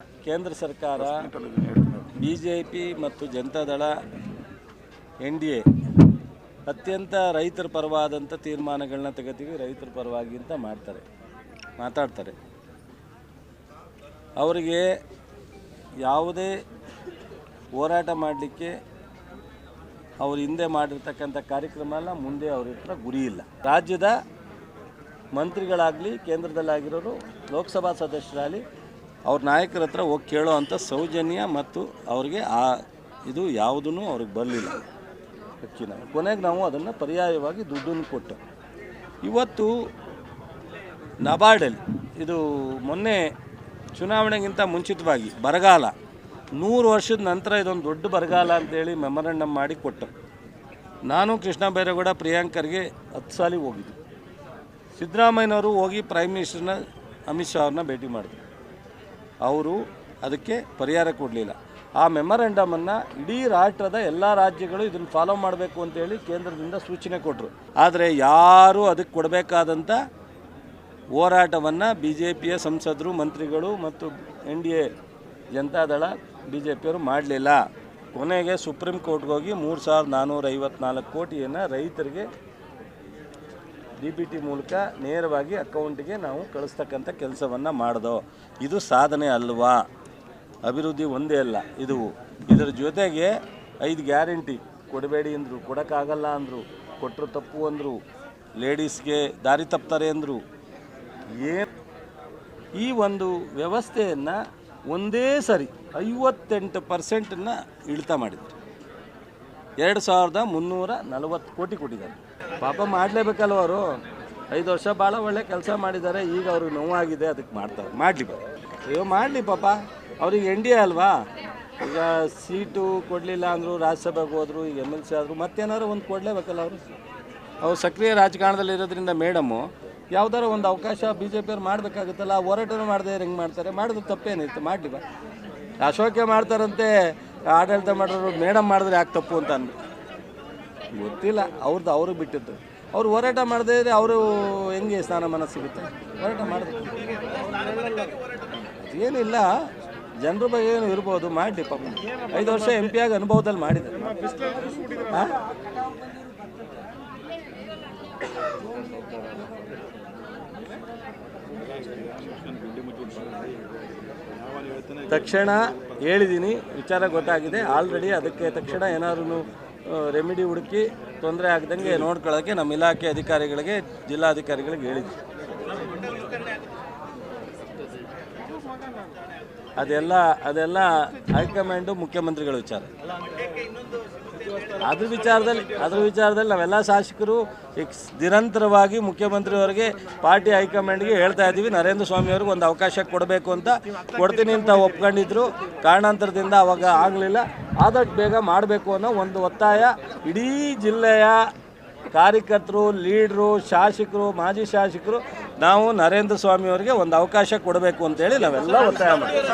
ಕೇಂದ್ರ ಸರ್ಕಾರ ಬಿಜೆಪಿ ಮತ್ತು ಜನತಾದಳ NDA ಅತ್ಯಂತ ರೈತರ ಪರವಾದಂಥ ತೀರ್ಮಾನಗಳನ್ನ ತೆಗೆತೀವಿ, ರೈತರ ಪರವಾಗಿ ಅಂತ ಮಾತಾಡ್ತಾರೆ. ಅವರಿಗೆ ಯಾವುದೇ ಹೋರಾಟ ಮಾಡಲಿಕ್ಕೆ ಅವರು ಹಿಂದೆ ಮಾಡಿರ್ತಕ್ಕಂಥ ಕಾರ್ಯಕ್ರಮ ಅಲ್ಲ, ಮುಂದೆ ಅವ್ರ ಹತ್ರ ಗುರಿ ಇಲ್ಲ. ರಾಜ್ಯದ ಮಂತ್ರಿಗಳಾಗಲಿ, ಕೇಂದ್ರದಲ್ಲಾಗಿರೋರು, ಲೋಕಸಭಾ ಸದಸ್ಯರಾಗಲಿ ಅವ್ರ ನಾಯಕರ ಹತ್ರ ಹೋಗಿ ಕೇಳೋ ಅಂಥ ಸೌಜನ್ಯ ಮತ್ತು ಅವ್ರಿಗೆ ಇದು ಯಾವುದೂ ಅವ್ರಿಗೆ ಬರಲಿಲ್ಲ. ಅಕ್ಕಿನ ಕೊನೆಗೆ ನಾವು ಅದನ್ನು ಪರ್ಯಾಯವಾಗಿ ದುಡ್ಡನ್ನು ಕೊಟ್ಟು ಇವತ್ತು ನಬಾರ್ಡಲ್ಲಿ ಇದು ಮೊನ್ನೆ ಚುನಾವಣೆಗಿಂತ ಮುಂಚಿತವಾಗಿ ಬರಗಾಲ 100 ವರ್ಷದ ನಂತರ ಇದೊಂದು ದೊಡ್ಡ ಬರಗಾಲ ಅಂತೇಳಿ ಮೆಮೊರಂಡಮ್ ಮಾಡಿ ಕೊಟ್ಟರು. ನಾನು ಕೃಷ್ಣ ಬೈರೇಗೌಡ ಪ್ರಿಯಾಂಕರ್ಗೆ 10 ಸಾಲಿ ಹೋಗಿದ್ದೆ. ಸಿದ್ದರಾಮಯ್ಯನವರು ಹೋಗಿ ಪ್ರೈಮ್ ಮಿನಿಸ್ಟರ್ನ ಅಮಿತ್ ಶಾ ಅವ್ರನ್ನ ಭೇಟಿ ಮಾಡಿದ್ರು. ಅವರು ಅದಕ್ಕೆ ಪರಿಹಾರ ಕೊಡಲಿಲ್ಲ. ಆ ಮೆಮೊರಂಡಮನ್ನು ಇಡೀ ರಾಷ್ಟ್ರದ ಎಲ್ಲ ರಾಜ್ಯಗಳು ಇದನ್ನು ಫಾಲೋ ಮಾಡಬೇಕು ಅಂತೇಳಿ ಕೇಂದ್ರದಿಂದ ಸೂಚನೆ ಕೊಟ್ಟರು. ಆದರೆ ಯಾರೂ ಅದಕ್ಕೆ ಕೊಡಬೇಕಾದಂಥ ಹೋರಾಟವನ್ನು BJPಯ ಸಂಸದರು, ಮಂತ್ರಿಗಳು ಮತ್ತು NDA ಜನತಾದಳ BJPಯವರು ಮಾಡಲಿಲ್ಲ. ಕೊನೆಗೆ ಸುಪ್ರೀಂ ಕೋರ್ಟ್ಗೆ ಹೋಗಿ 3454 ಕೋಟಿಯನ್ನು ರೈತರಿಗೆ DBT ಮೂಲಕ ನೇರವಾಗಿ ಅಕೌಂಟಿಗೆ ನಾವು ಕಳಿಸ್ತಕ್ಕಂಥ ಕೆಲಸವನ್ನು ಮಾಡಿದೋ. ಇದು ಸಾಧನೆ ಅಲ್ವಾ? ಅಭಿವೃದ್ಧಿ ಒಂದೇ ಅಲ್ಲ ಇದು. ಇದರ ಜೊತೆಗೆ 5 ಗ್ಯಾರಂಟಿ ಕೊಡಬೇಡಿ ಅಂದರು, ಕೊಡೋಕ್ಕಾಗಲ್ಲ ಅಂದರು, ಕೊಟ್ಟರು ತಪ್ಪು ಅಂದರು, ಲೇಡೀಸ್ಗೆ ದಾರಿ ತಪ್ತಾರೆ ಅಂದರು. ಈ ಒಂದು ವ್ಯವಸ್ಥೆಯನ್ನು ಒಂದೇ ಸರಿ 58% ಇಳಿತ ಮಾಡಿದ್ರು. 2340 ಕೋಟಿ ಕೊಟ್ಟಿದ್ದಾರೆ. ಪಾಪ ಮಾಡಲೇಬೇಕಲ್ವ ಅವರು. 5 ವರ್ಷ ಭಾಳ ಒಳ್ಳೆ ಕೆಲಸ ಮಾಡಿದ್ದಾರೆ. ಈಗ ಅವ್ರಿಗೆ ನೋವಾಗಿದೆ, ಅದಕ್ಕೆ ಮಾಡ್ತಾರೆ. ಮಾಡಲಿ ಪಾಪ. ಅವ್ರಿಗೆ NDA ಅಲ್ವಾ? ಈಗ ಸೀಟು ಕೊಡಲಿಲ್ಲ ಅಂದರು, ರಾಜ್ಯಸಭೆಗೆ ಹೋದರು, ಈಗ MLC ಆದರು, ಮತ್ತೇನಾದ್ರು ಒಂದು ಕೊಡಲೇಬೇಕಲ್ಲ ಅವ್ರು ಸಕ್ರಿಯ ರಾಜಕಾರಣದಲ್ಲಿ ಇರೋದ್ರಿಂದ ಮೇಡಮು ಯಾವ್ದಾರು ಒಂದು ಅವಕಾಶ BJPಯವ್ರು ಮಾಡಬೇಕಾಗುತ್ತಲ್ಲ. ಹೋರಾಟನೂ ಮಾಡದೆ ಹೆಂಗೆ ಮಾಡ್ತಾರೆ? ಮಾಡೋದು ತಪ್ಪೇನಿತ್ತು, ಮಾಡಲಿ ಬಾ. ಅಶೋಕೆ ಮಾಡ್ತಾರಂತೆ ಆಡಳಿತ ಮಾಡೋರು, ಮೇಡಮ್ ಮಾಡಿದ್ರೆ ಯಾಕೆ ತಪ್ಪು ಅಂತ ಗೊತ್ತಿಲ್ಲ. ಅವ್ರಿಗೆ ಬಿಟ್ಟಿದ್ದು. ಅವ್ರು ಹೋರಾಟ ಮಾಡದೇ ಇದ್ರೆ ಅವರು ಹೆಂಗೆ ಸ್ಥಾನಮಾನ ಸಿಗುತ್ತೆ? ಹೋರಾಟ ಮಾಡಿದ್ರು ಏನಿಲ್ಲ. ಜನರ ಬಗ್ಗೆ ಏನು ಇರ್ಬೋದು, ಮಾಡಲಿ ಪಾಪ. 5 ವರ್ಷ MP ಆಗಿ ಅನುಭವದಲ್ಲಿ ಮಾಡಿದ್ದಾರೆ. ತಕ್ಷಣ ಹೇಳಿದ್ದೀನಿ, ವಿಚಾರ ಗೊತ್ತಾಗಿದೆ ಆಲ್ರೆಡಿ. ಅದಕ್ಕೆ ತಕ್ಷಣ ಏನಾದ್ರು ರೆಮಿಡಿ ಹುಡುಕಿ ತೊಂದರೆ ಆಗದಂಗೆ ನೋಡ್ಕೊಳ್ಳೋಕ್ಕೆ ನಮ್ಮ ಇಲಾಖೆ ಅಧಿಕಾರಿಗಳಿಗೆ, ಜಿಲ್ಲಾಧಿಕಾರಿಗಳಿಗೆ ಹೇಳಿದ್ವಿ. ಅದೆಲ್ಲ ಹೈಕಮಾಂಡು, ಮುಖ್ಯಮಂತ್ರಿಗಳ ವಿಚಾರ. ಅದ್ರ ವಿಚಾರದಲ್ಲಿ ನಾವೆಲ್ಲ ಶಾಸಕರು ನಿರಂತರವಾಗಿ ಮುಖ್ಯಮಂತ್ರಿಯವರಿಗೆ, ಪಾರ್ಟಿ ಹೈಕಮಾಂಡ್ಗೆ ಹೇಳ್ತಾ ಇದ್ದೀವಿ, ನರೇಂದ್ರ ಸ್ವಾಮಿ ಅವ್ರಿಗೆ ಒಂದು ಅವಕಾಶ ಕೊಡಬೇಕು ಅಂತ. ಕೊಡ್ತೀನಿ ಅಂತ ಒಪ್ಕೊಂಡಿದ್ರು. ಕಾರಣಾಂತರದಿಂದ ಅವಾಗ ಆಗಲಿಲ್ಲ. ಆದಷ್ಟು ಬೇಗ ಮಾಡಬೇಕು ಅನ್ನೋ ಒಂದು ಒತ್ತಾಯ ಇಡೀ ಜಿಲ್ಲೆಯ ಕಾರ್ಯಕರ್ತರು, ಲೀಡ್ರು, ಶಾಸಕರು, ಮಾಜಿ ಶಾಸಕರು ನಾವು ನರೇಂದ್ರ ಸ್ವಾಮಿ ಅವರಿಗೆ ಒಂದು ಅವಕಾಶ ಕೊಡಬೇಕು ಅಂತೇಳಿ ನಾವೆಲ್ಲ ಒತ್ತಾಯ ಮಾಡ್ತೀವಿ.